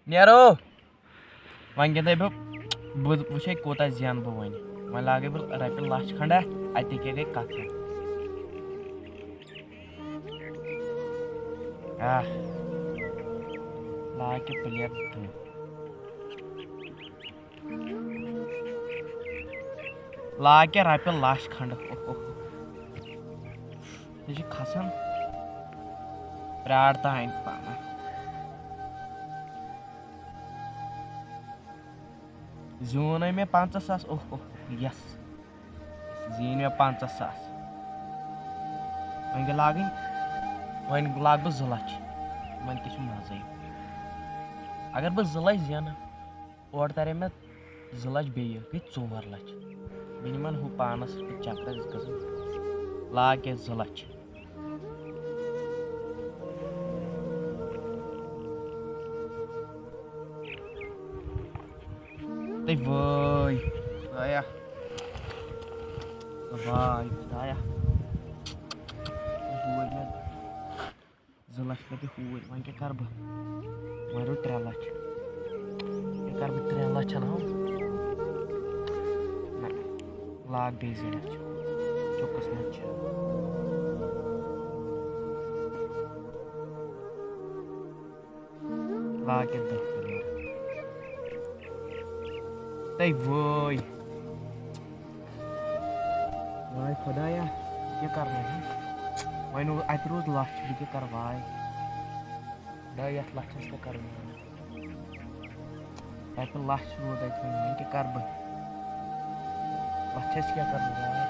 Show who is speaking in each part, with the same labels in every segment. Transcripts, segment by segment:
Speaker 1: Narrow one गिंदे बह वुचे कोता जेन बह वन वन लागे बह रपि लच खंड अत गई कथ लाके प्लेट लाके रपि लच खंड यह खसान प्राड़ तान पाना जून मे 50,000 ओह यस जीन मे 50,000 वन गई लागन वन लाग बह 2 लाख वन तज मजे अगर बह 2 लाख जेन और तर मे 2 लाख बे 4 लाख मिनिमम हु पानस चक्कर गसन लाग के 2 lakh Tay vơi Đây à Vay Đây à Húi में 2 लाख पे हूर वन क्या कर वन रो 3 लाख क्या कर 3 लाख ना लाग गई 2 लाख चौकस मच लाग के 10 Tay vơi Vay खुदाया क्या कर रहे हैं वही अत रोज लच बह क्या कर वाय दाय यथ लचस क्या कर रपि लच रोद अत वन क्या कर लचस क्या कर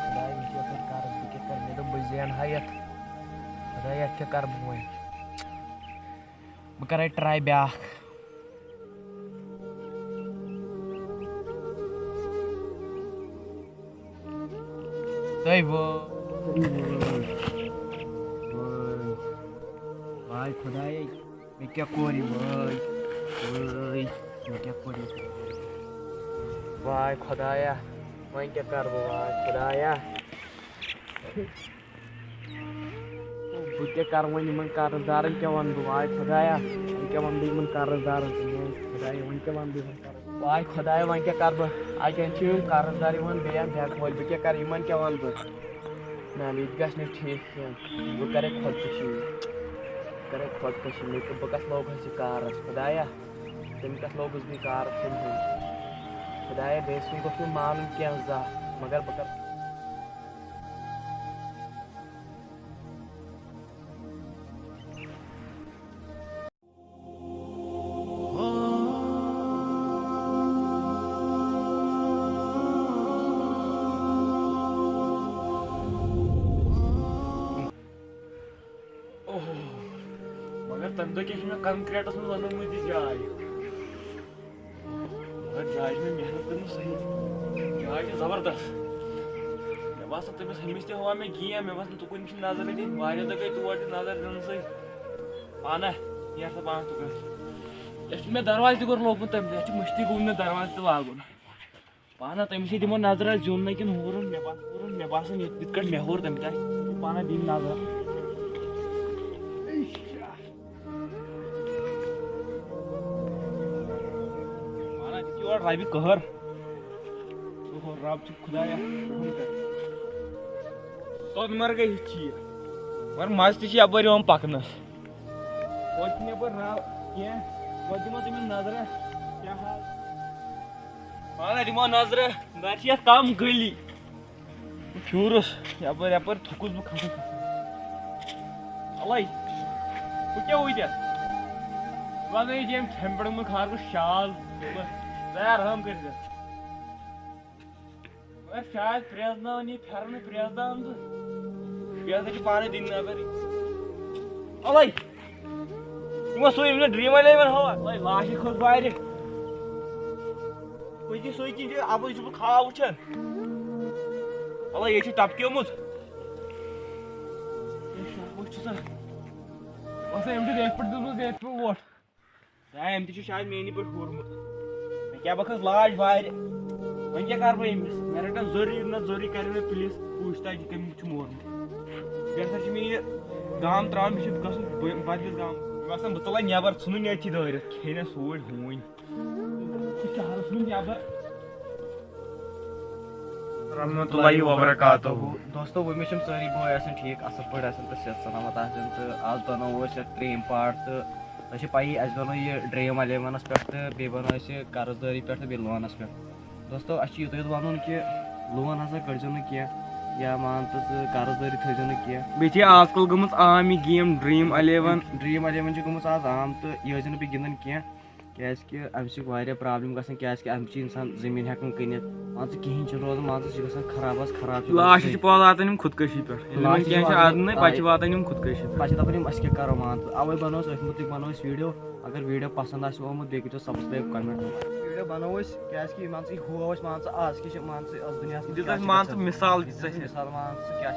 Speaker 1: खुदा मे कर बह क्या कर मे दोप बह जेन हा यथ खुदा यथ क्या कर वन बह कर ट्राई ब्या Tay Vay खुदाया मैं क्या कोरी वय मैं क्या कोरी वाय खुदाया वही क्या कर वाय खुदाया बह क्या कर वन इन कर्जदारन क्या वन बह वाय खुदाया वन क्या वन बह इन कर्जदारन खुदाया वन क्या वन बह वाय खुदाया वन क्या कर आज कर्जदार बेन बैंक वल बह क्या कर इन क्या वन बह ना ये गस ठीक बह करे खुदकुशी मे बह कस लोगस कारस खुदाया तम कस लोगस बह कारस खुदाया बे गोस मालूम क्या मगर बह कर मगर तम दह क्या कंक्रीटस में बनोमुत जाय मगर जाय मे मेहनत कर सही जाय जबरदस्त मे बासान तमिस हमिस तवा मे गेम मे बासान तुकुन नजर दिन वारिया दह गई तोर नजर दिन सही पाना नेर सा पान तुकुन ये मे दरवाज तक लोगमुत तम ये मुश्ती गो मे दरवाज तक लागुन पाना तमिस दिमो नजर जुन कि हूरन मे बासान इत मे हूर तम पाना दिन नजर रबी कहर रब खुदाया सोनमर्ग चीज मगर मज तप पकनस पे कह दिमो तमिस नजर क्या हाल पाना दिमो नजर ना कम गली फ्यूरस यप थुकुस बह खसन अल बह क्या वत वन छम पे खार शाल तैयार हम कर शायद प्रेजन यह फेरन प्रेजदान तो पाने दिन नजर अल सू Dream11 हवा लाश खस बार सू कि अब बह खाब वुचान अल ये टपक्योमुत पे वोट अम शायद मेनी पे हूरमुत क्या बह लाज वार वन क्या कर अमिस मे रटन जोरी ना जोरी कर मे पुलिस पूछताछ कम मोरमुत बे मे गाम त्रा मे गसन बदलिस गाम बस बह चल नबर इन अथी दरित खेन सूर हून शहरस मन नबर रहमतुल्लाहि व बरकातहू।
Speaker 2: दोस्तों वो सारी बॉय ठीक असल पे तो सेहत सलामत तो आज बनो ड्रीम पार्ट तो पाई अस बनो यह Dream11 पे बनो कर्जदारी पे लोनस पे। दोस्तों यूत वन कि लोन हसा कड़ो न या मान तो कर्जदारी थो न
Speaker 1: बे आजकल गम आम यह गेम
Speaker 2: Dream11 गम आज आम तो यह पे गिंदन कह क्या प्रॉब्लम गम इंसान जमीन हेकान कन मान कहें रोजान मान खराब खराब
Speaker 1: लाश वातान खुदकशी पे पे वातान खुदकशी
Speaker 2: पे दपान क्या करो मान अवे बनो अथ मुतल बनो वीडियो अगर वीडियो पसंद आमुत बे करो सब्सक्राइब कमेंट वीडियो बनो क्या मान हो मान आज क्या मान दुनिया
Speaker 1: मान मिसाल
Speaker 2: मान क्या